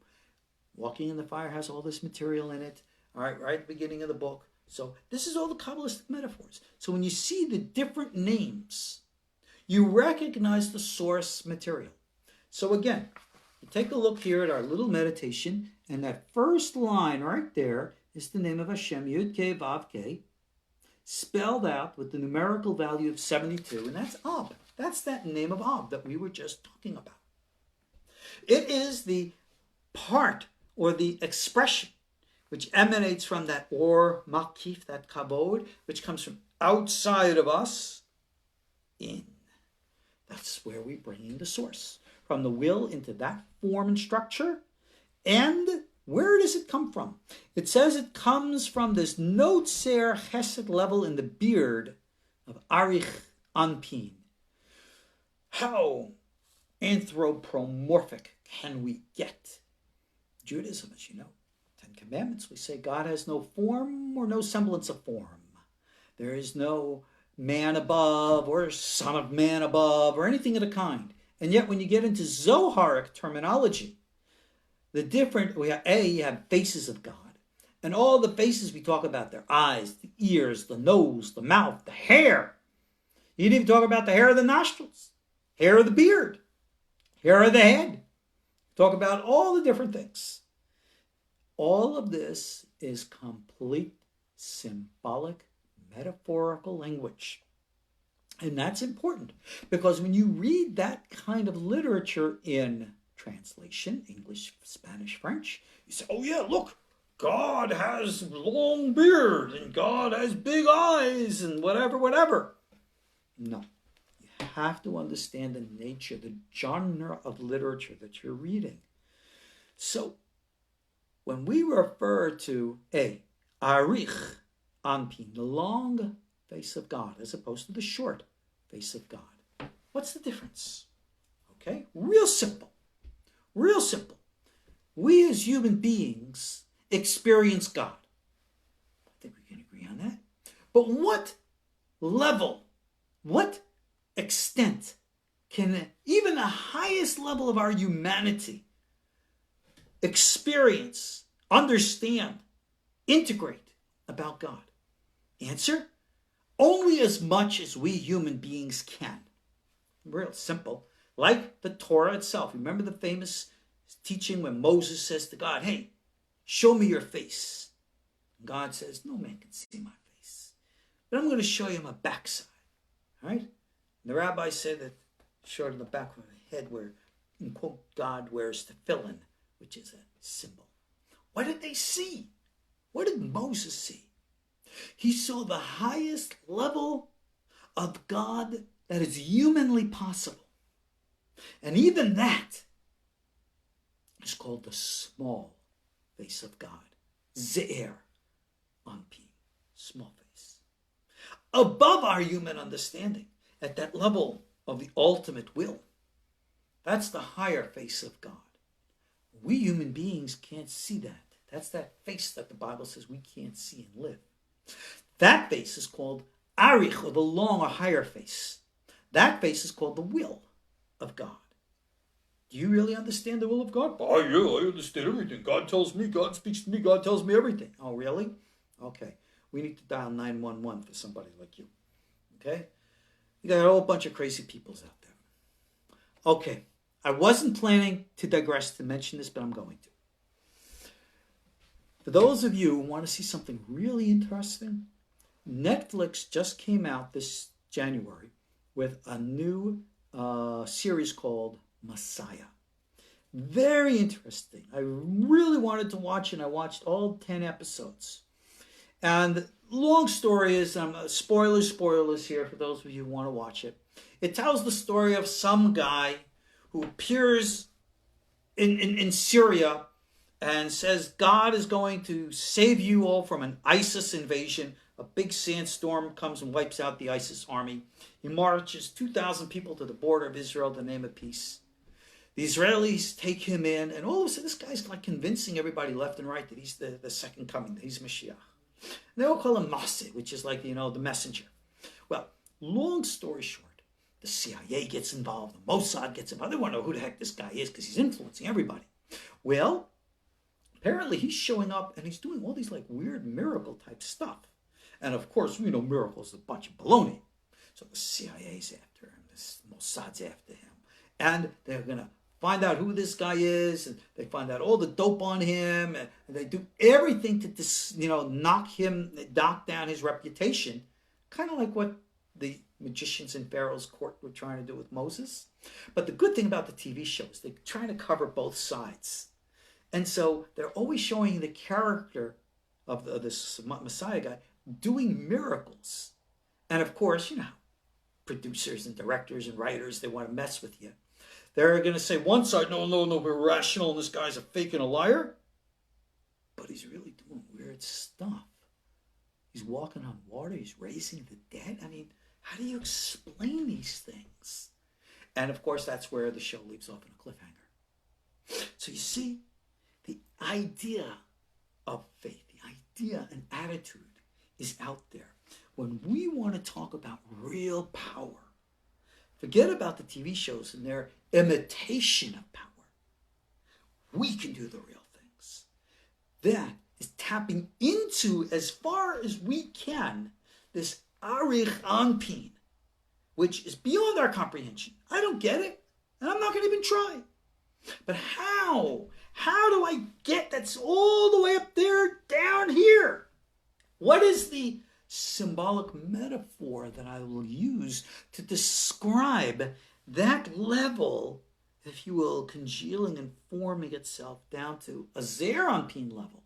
Walking in the Fire has all this material in it, all right at the beginning of the book. So this is all the Kabbalistic metaphors. So when you see the different names, you recognize the source material. So again, you take a look here at our little meditation, and that first line right there is the name of Hashem, Yud Kei Vav Kei, spelled out with the numerical value of 72, and that's Ab. That's that name of Ab that we were just talking about. It is the part or the expression which emanates from that Or Makif, that Kabod, which comes from outside of us in. That's where we bring in the source. From the will into that form and structure. And where does it come from? It says it comes from this Notzer Chesed level in the beard of Arich Anpin. How anthropomorphic can we get? Judaism, as you know, Ten Commandments, we say God has no form or no semblance of form. There is no man above or son of man above or anything of the kind. And yet when you get into Zoharic terminology, you have faces of God. And all the faces we talk about, their eyes, the ears, the nose, the mouth, the hair. You didn't even talk about the hair of the nostrils, hair of the beard, hair of the head. Talk about all the different things. All of this is complete symbolic, metaphorical language. And that's important because when you read that kind of literature in translation, English, Spanish, French, you say, oh yeah, look, God has long beard and God has big eyes and whatever. No, you have to understand the nature, the genre of literature that you're reading. So when we refer to Arich Anpin, the long face of God, as opposed to the short face of God, what's the difference? Okay, real simple. We as human beings experience God. I think we can agree on that. But what level, what extent can even the highest level of our humanity experience, understand, integrate about God? Answer, only as much as we human beings can. Real simple. Like the Torah itself. Remember the famous teaching when Moses says to God, hey, show me your face. And God says, no man can see my face, but I'm going to show you my backside. All right? And the rabbi said that showed in the back of the head where, in quote, God wears tefillin, which is a symbol. What did they see? What did Moses see? He saw the highest level of God that is humanly possible. And even that is called the small face of God. Ze'er Anpin, small face. Above our human understanding, at that level of the ultimate will. That's the higher face of God. We human beings can't see that. That's that face that the Bible says we can't see and live. That face is called Arich, or the long or higher face. That face is called the will of God. Do you really understand the will of God? Oh, yeah, I understand everything. God tells me, God speaks to me, God tells me everything. Oh, really? Okay. We need to dial 911 for somebody like you. Okay? You got a whole bunch of crazy peoples out there. Okay. I wasn't planning to digress to mention this, but I'm going to. For those of you who want to see something really interesting, Netflix just came out this January with a new series called Messiah. Very interesting. I really wanted to watch it. I watched all 10 episodes. And long story is, spoilers here for those of you who want to watch it. It tells the story of some guy who appears in Syria and says God is going to save you all from an ISIS invasion. A big sandstorm comes and wipes out the ISIS army. He marches 2,000 people to the border of Israel in the name of peace. The Israelis take him in, and all of a sudden this guy's like convincing everybody left and right that he's the second coming, that he's Mashiach. And they all call him Maseh, which is like, the messenger. Well, long story short, the CIA gets involved, the Mossad gets involved. They want to know who the heck this guy is because he's influencing everybody. Well, apparently he's showing up and he's doing all these like weird miracle type stuff. And of course, we know miracles are a bunch of baloney. So the CIA's after him, the Mossad's after him. And they're going to find out who this guy is, and they find out all the dope on him, and they do everything to knock down his reputation, kind of like what the magicians in Pharaoh's court were trying to do with Moses. But the good thing about the TV show is they're trying to cover both sides. And so they're always showing the character of this Messiah guy doing miracles. And of course, producers and directors and writers, they want to mess with you. They're going to say one side, no, we're rational and this guy's a fake and a liar. But he's really doing weird stuff. He's walking on water. He's raising the dead. I mean, how do you explain these things? And of course, that's where the show leaves off in a cliffhanger. So you see, the idea of faith, the idea and attitude is out there. When we want to talk about real power, forget about the TV shows and their imitation of power. We can do the real things. That is tapping into, as far as we can, this Arich Anpin, which is beyond our comprehension. I don't get it, and I'm not going to even try. But how? How do I get that's all the way up there down here? What is the symbolic metaphor that I will use to describe that level, if you will, congealing and forming itself down to a Zeir Anpin level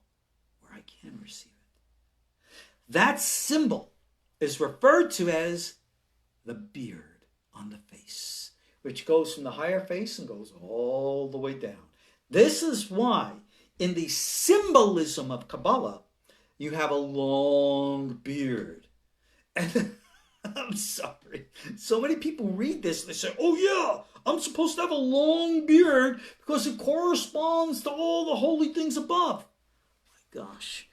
where I can receive it? That symbol is referred to as the beard on the face, which goes from the higher face and goes all the way down. This is why in the symbolism of Kabbalah, you have a long beard. And I'm sorry, so many people read this and they say, oh yeah, I'm supposed to have a long beard because it corresponds to all the holy things above. My gosh,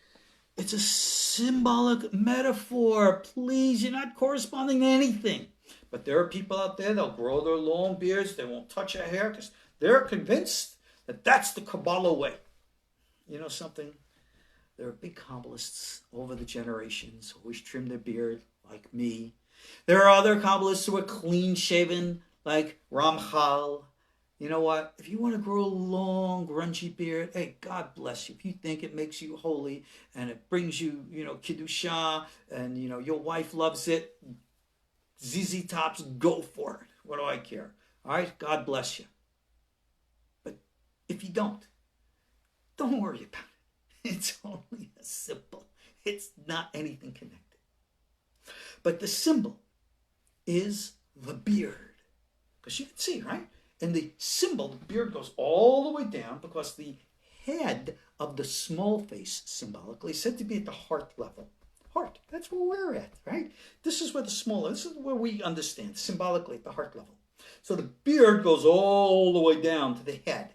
it's a symbolic metaphor. Please, you're not corresponding to anything. But there are people out there, they'll grow their long beards, they won't touch their hair because they're convinced that that's the Kabbalah way. You know something? There are big Kabbalists over the generations who always trim their beard like me. There are other Kabbalists who are clean-shaven like Ramchal. You know what? If you want to grow a long, grungy beard, hey, God bless you. If you think it makes you holy and it brings you, Kiddusha, and, your wife loves it, ZZ Tops, go for it. What do I care? All right? God bless you. But if you don't worry about it. It's only a symbol. It's not anything connected. But the symbol is the beard. Because you can see, right? In the symbol, the beard goes all the way down because the head of the small face, symbolically, is said to be at the heart level. Heart, that's where we're at, right? This is where this is where we understand, symbolically, at the heart level. So the beard goes all the way down to the head.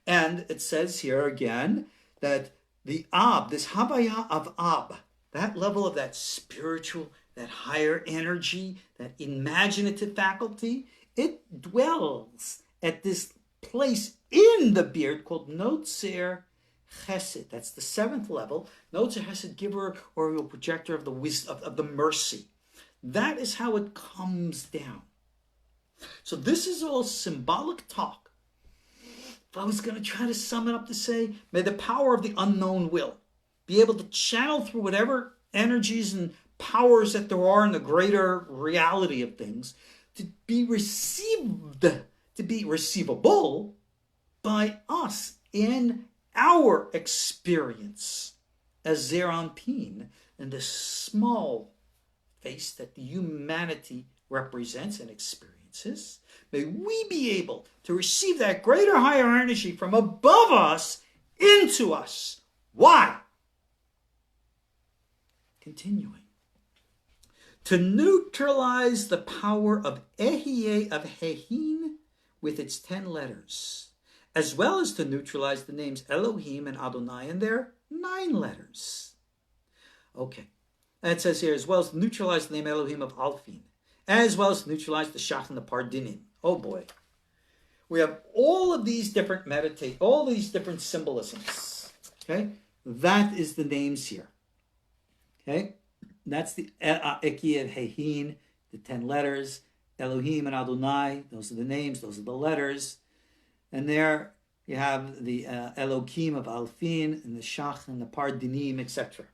And it says here again, that the Ab, this Havaya of Ab, that level of that spiritual that higher energy, that imaginative faculty, it dwells at this place in the beard called Notzer Chesed. That's the seventh level. Notzer Chesed, giver or projector of the wisdom, of the mercy. That is how it comes down. So this is all symbolic talk. If I was going to try to sum it up to say, may the power of the unknown will be able to channel through whatever energies and powers that there are in the greater reality of things to be received, to be receivable by us in our experience as Zeir Anpin in the small face that the humanity represents and experiences. May we be able to receive that greater, higher energy from above us into us. Why? Continuing. To neutralize the power of Ehyeh of Hehin with its 10 letters, as well as to neutralize the names Elohim and Adonai and their 9 letters. Okay. And it says here, as well as to neutralize the name Elohim of Alfin, as well as to neutralize the Shach and the Pardinim. Oh boy. We have all of these different all these different symbolisms. Okay? That is the names here. Okay? That's the Ehyeh of Hehin, the 10 letters. Elohim and Adonai, those are the names, those are the letters. And there you have the Elohim of Alfin, and the Shach and the Pardinim, etc.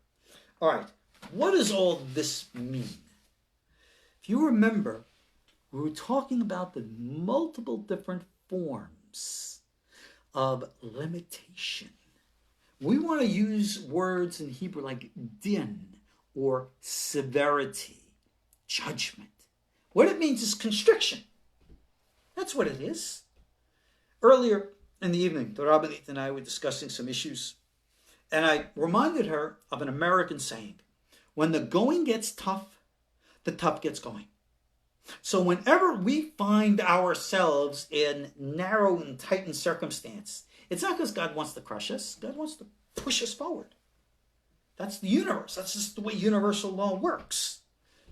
All right. What does all this mean? If you remember, we were talking about the multiple different forms of limitation. We want to use words in Hebrew like din, or severity, judgment. What it means is constriction. That's what it is. Earlier in the evening, the Rabbanit and I were discussing some issues, and I reminded her of an American saying, when the going gets tough, the tough gets going. So whenever we find ourselves in narrow and tightened circumstance, it's not because God wants to crush us. God wants to push us forward. That's the universe. That's just the way universal law works.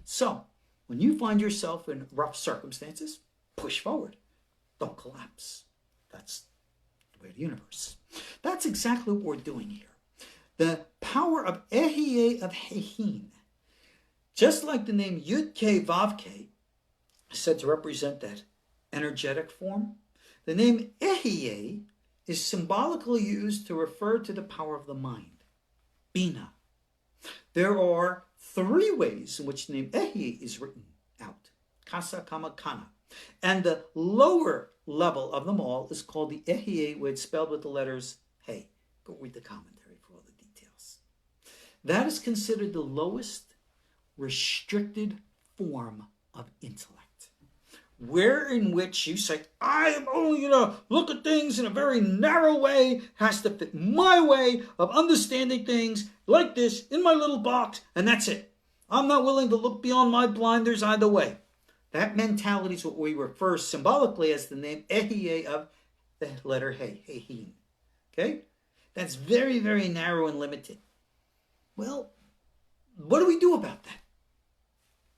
So when you find yourself in rough circumstances, push forward. Don't collapse. That's the way of the universe. That's exactly what we're doing here. The power of Ehyeh of Hehin, just like the name Yud-Keh Vav-Keh is said to represent that energetic form, the name Ehyeh is symbolically used to refer to the power of the mind, Bina. There are 3 ways in which the name Ehyeh is written out, Kasa, Kama, Kana. And the lower level of them all is called the Ehyeh, where it's spelled with the letters Hey. Go read the commentary for all the details. That is considered the lowest restricted form of intellect, where in which you say, I am only going to look at things in a very narrow way, has to fit my way of understanding things like this in my little box, and that's it. I'm not willing to look beyond my blinders either way. That mentality is what we refer symbolically as the name Ehyeh of the letter Hey, Hehin. Okay? That's very, very narrow and limited. Well, what do we do about that?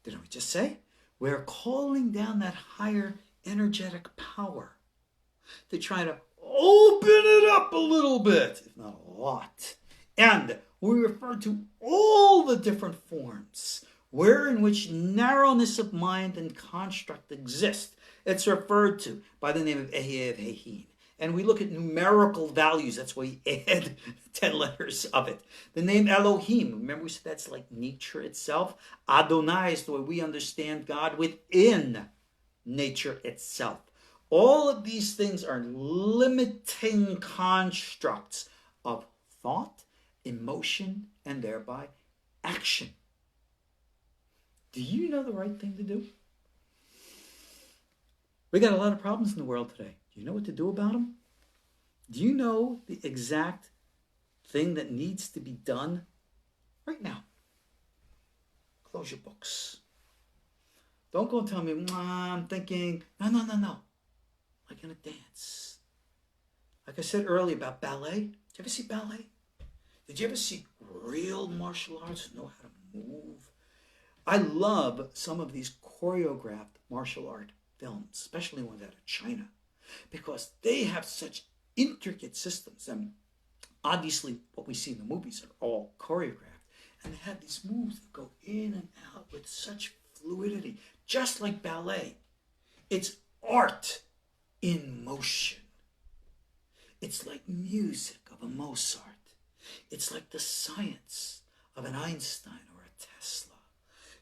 Didn't we just say? We're calling down that higher energetic power to try to open it up a little bit, if not a lot. And we refer to all the different forms where in which narrowness of mind and construct exist. It's referred to by the name of Ehyeh of Hehin. And we look at numerical values. That's why we add 10 letters of it. The name Elohim, remember we said that's like nature itself. Adonai is the way we understand God within nature itself. All of these things are limiting constructs of thought, emotion, and thereby action. Do you know the right thing to do? We got a lot of problems in the world today. Do you know what to do about them? Do you know the exact thing that needs to be done right now? Close your books. Don't go and tell me, I'm thinking, no. Like in a dance. Like I said earlier about ballet. Did you ever see ballet? Did you ever see real martial arts know how to move? I love some of these choreographed martial art films, especially ones out of China, because they have such intricate systems. And obviously, what we see in the movies are all choreographed. And they have these moves that go in and out with such fluidity, just like ballet. It's art in motion. It's like music of a Mozart. It's like the science of an Einstein or a Tesla.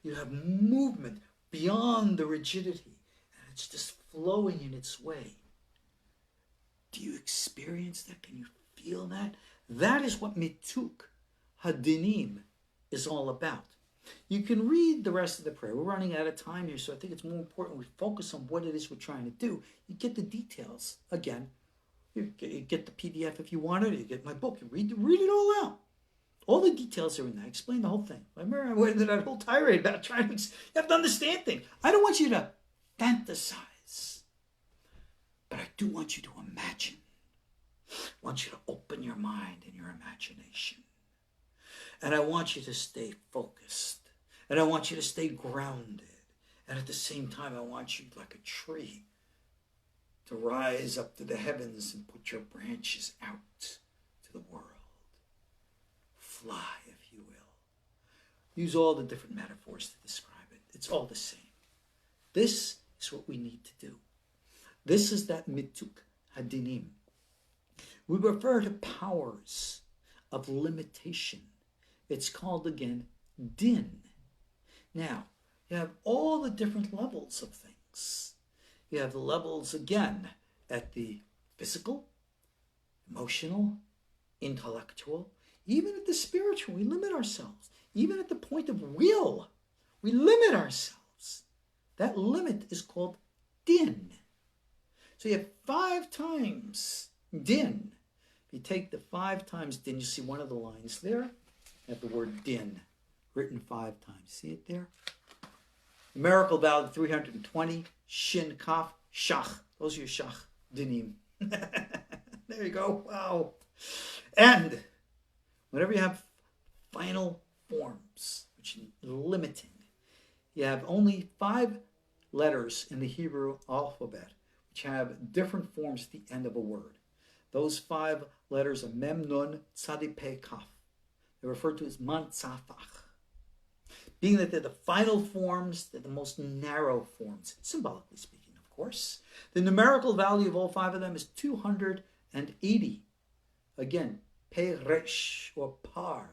You have movement beyond the rigidity, and it's just flowing in its way. Do you experience that? Can you feel that? That is what Mituk HaDinim is all about. You can read the rest of the prayer. We're running out of time here, so I think it's more important we focus on what it is we're trying to do. You get the details. Again, you get the PDF if you want it. You get my book. You read it all out. All the details are in there. I explain the whole thing. Remember, I went into that whole tirade about trying to... You have to understand things. I don't want you to fantasize, but I do want you to imagine. I want you to open your mind and your imagination. And I want you to stay focused. And I want you to stay grounded. And at the same time, I want you, like a tree, to rise up to the heavens and put your branches out to the world. Fly, if you will. Use all the different metaphors to describe it. It's all the same. This is what we need to do. This is that Mituk HaDinim. We refer to powers of limitation. It's called, again, din. Now, you have all the different levels of things. You have the levels, again, at the physical, emotional, intellectual, even at the spiritual. We limit ourselves. Even at the point of will, we limit ourselves. That limit is called din. So you have 5 times din. If you take the 5 times din, you see one of the lines there. You have the word din written 5 times. See it there? Numerical value 320, shin, kaf, shach. Those are your shach dinim. There you go. Wow. And whenever you have final forms, which is limiting, you have only 5 letters in the Hebrew alphabet, which have different forms at the end of a word. Those 5 letters are mem, nun, tzadi, pe, kaf. They're referred to as mantzafach. Being that they're the final forms, they're the most narrow forms, symbolically speaking, of course. The numerical value of all 5 of them is 280. Again, peresh or par.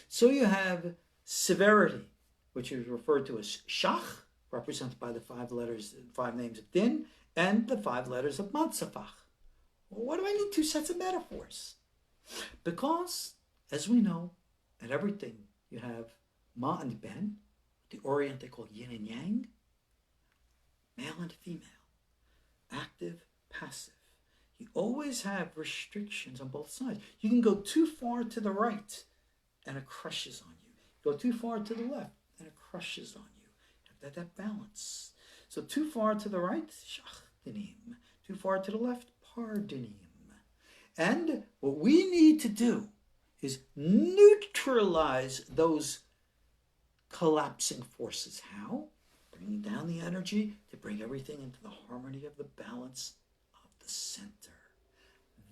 So you have severity, which is referred to as shach, represented by the 5 letters, 5 names of din, and the 5 letters of matzafach. Well, why do I need 2 sets of metaphors? Because, as we know, in everything you have ma and ben. The Orient they call yin and yang. Male and female. Active, passive. You always have restrictions on both sides. You can go too far to the right and it crushes on you. Go too far to the left and it crushes on you. You have that balance. So too far to the right, shach dinim. Too far to the left, par dinim. And what we need to do is neutralize those collapsing forces. How? Bringing down the energy to bring everything into the harmony of the balance of the center.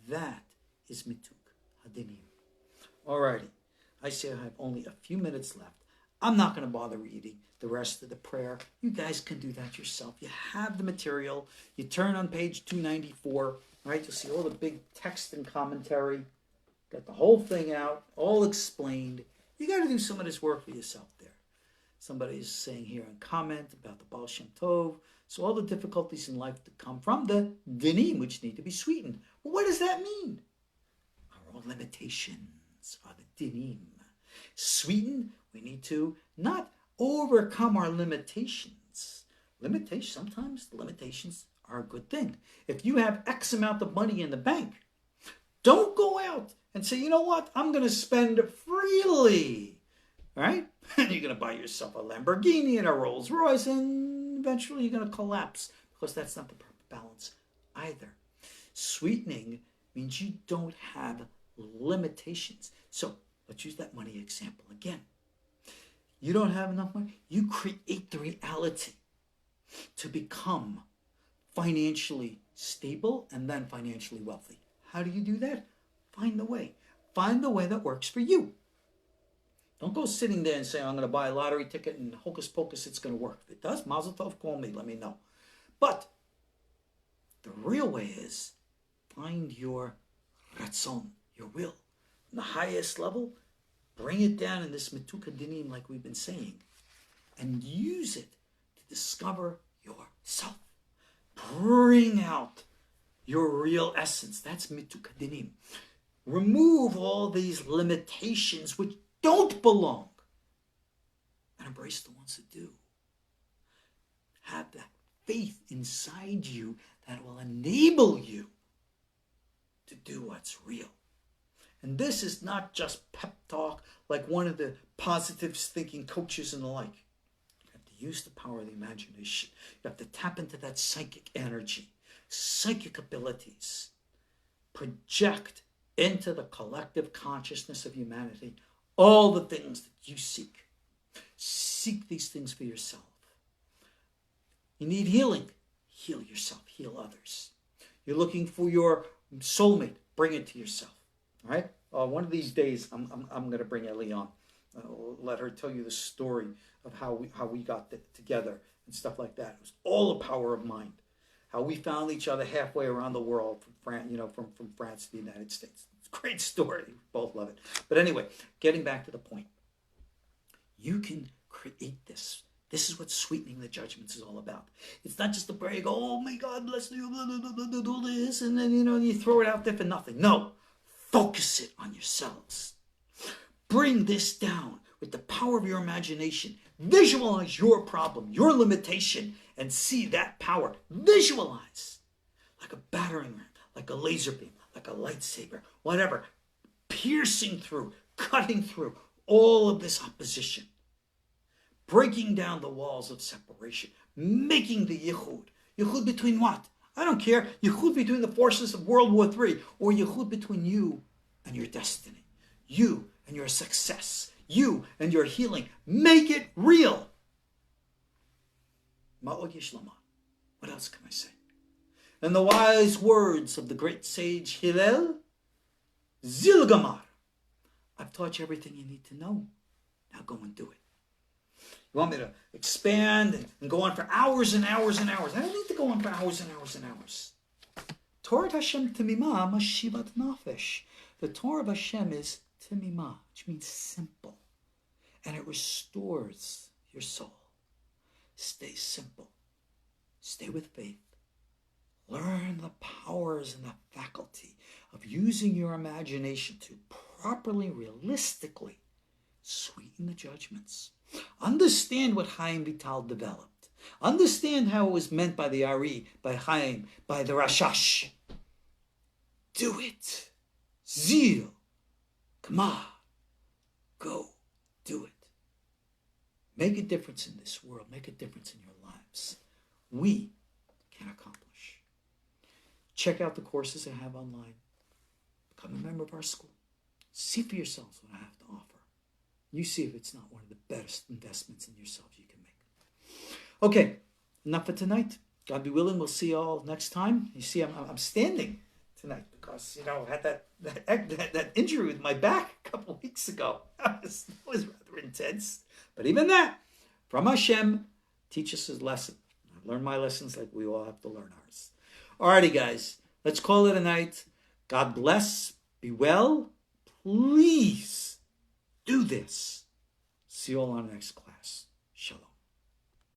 That is Mituk HaDinim. Alrighty, I say I have only a few minutes left. I'm not going to bother reading the rest of the prayer. You guys can do that yourself. You have the material. You turn on page 294, right? You'll see all the big text and commentary. Got the whole thing out, all explained. You got to do some of this work for yourself there. Somebody's saying here in comment about the Baal Shem Tov. So all the difficulties in life to come from the dinim, which need to be sweetened. Well, what does that mean? Our own limitations are the dinim. Sweeten, we need to not overcome our limitations. Sometimes the limitations are a good thing. If you have X amount of money in the bank, don't go out and say, you know what, I'm going to spend freely. Right? And you're going to buy yourself a Lamborghini and a Rolls Royce, and eventually you're going to collapse because that's not the proper balance either. Sweetening means you don't have limitations. So let's use that money example again. You don't have enough money? You create the reality to become financially stable and then financially wealthy. How do you do that? Find the way. Find the way that works for you. Don't go sitting there and say, I'm going to buy a lottery ticket and hocus pocus, it's going to work. If it does, Mazel Tov, call me, let me know. But the real way is find your ratzon, your will. On the highest level, bring it down in this Mituk HaDinim like we've been saying, and use it to discover yourself. Bring out your real essence. That's Mituk HaDinim. Remove all these limitations which don't belong and embrace the ones that do. Have that faith inside you that will enable you to do what's real. And this is not just pep talk like one of the positive thinking coaches and the like. You have to use the power of the imagination. You have to tap into that psychic energy, psychic abilities. Project into the collective consciousness of humanity all the things that you seek. Seek these things for yourself. You need healing. Heal yourself. Heal others. You're looking for your soulmate. Bring it to yourself. All right? One of these days, I'm going to bring Ellie on. Let her tell you the story of how we got together and stuff like that. It was all a power of mind. How we found each other halfway around the world from France to the United States. It's a great story. We both love it. But anyway, getting back to the point. You can create this. This is what sweetening the judgments is all about. It's not just a prayer, you go, oh my God, bless you, do this, and then, you throw it out there for nothing. No. Focus it on yourselves. Bring this down with the power of your imagination. Visualize your problem, your limitation, and see that power. Visualize. Like a battering ram, like a laser beam, like a lightsaber, whatever. Piercing through, cutting through all of this opposition. Breaking down the walls of separation. Making the yichud. Yichud between what? I don't care. Yichud between the forces of World War III, or yichud between you and your destiny. You and your success. You and your healing. Make it real. Ma'od yishlama. What else can I say? And the wise words of the great sage Hillel, Zilgamar. I've taught you everything you need to know. Now go and do it. You want me to expand and go on for hours and hours and hours? I don't need to go on for hours and hours and hours. Torah Hashem Timimah Mashivat Nafesh. The Torah of Hashem is Timimah, which means simple. And it restores your soul. Stay simple. Stay with faith. Learn the powers and the faculty of using your imagination to properly, realistically sweeten the judgments. Understand what Chaim Vital developed. Understand how it was meant by the Ari, by Chaim, by the Rashash. Do it. Zeal. Kama. Go. Do it. Make a difference in this world. Make a difference in your lives. We can accomplish. Check out the courses I have online. Become a member of our school. See for yourselves what I have to offer. You see if it's not one of the best investments in yourselves you can make. Okay, enough for tonight. God be willing, we'll see you all next time. You see, I'm standing tonight because, I had that injury with my back a couple of weeks ago. It was rather intense. But even that, from Hashem, teach us a lesson. I've learned my lessons like we all have to learn ours. Alrighty, guys, let's call it a night. God bless. Be well. Please do this. See you all on the next class. Shalom.